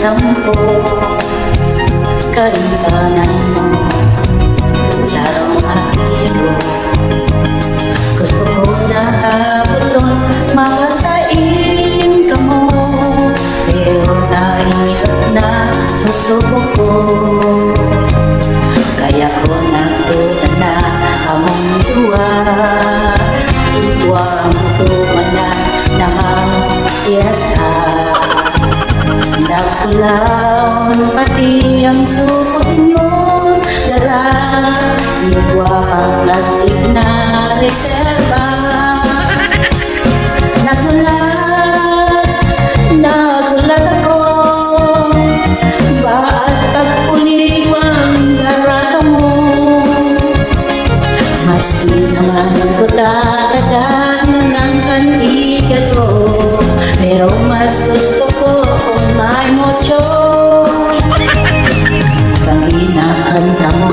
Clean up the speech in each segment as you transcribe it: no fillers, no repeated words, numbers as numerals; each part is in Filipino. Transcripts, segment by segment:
sampo kaintanan mo sarong amigo. Gusto ko na habuton makasain ka mo, pero nahihirap na susubok ko. Kaya ko natunan na among duwa, iwa ang tumanan na ang iyasa. Nakulaon pati ang supot nyo dala, iwa ang plastic na reserva. Nagulat ako, ba't pagpuliwang garaka mo? Maski naman ko tatagan ng kanigado, pero mas gusto ko kung may mocho. Kang kinakanta mo,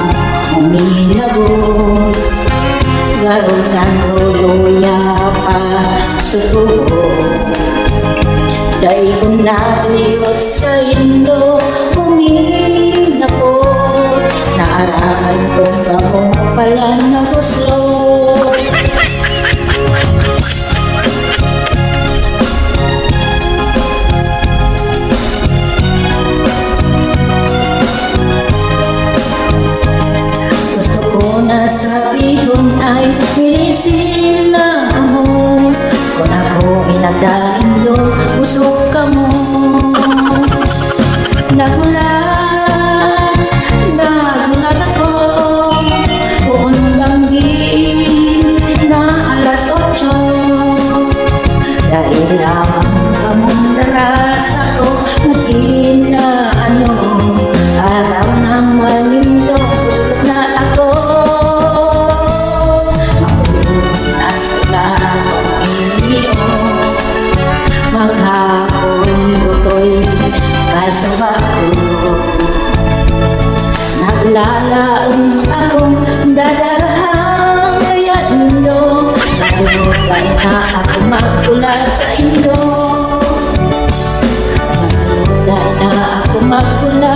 uminabot, garon ng uluya pa susuko. Dahil kung naliyos sa indo, uminabot, naaraman kong kamo pala na gusto. Gusto ko na sabihin ay minisin lang ako, kung ako inagdain do, busog ka mo. Nagulat ako, buong langgi na alas 8, dahil lamang kamong daras ako, maski na ano, araw ng malindo, gusto na ako. Magulat na pag-iniyo, maghapon butoy kasaba ko. Naglalaong akong dadarahang kaya nindo, sa sunod ay na ako magkulat sa indo. Sa sunod ay na ako magkulat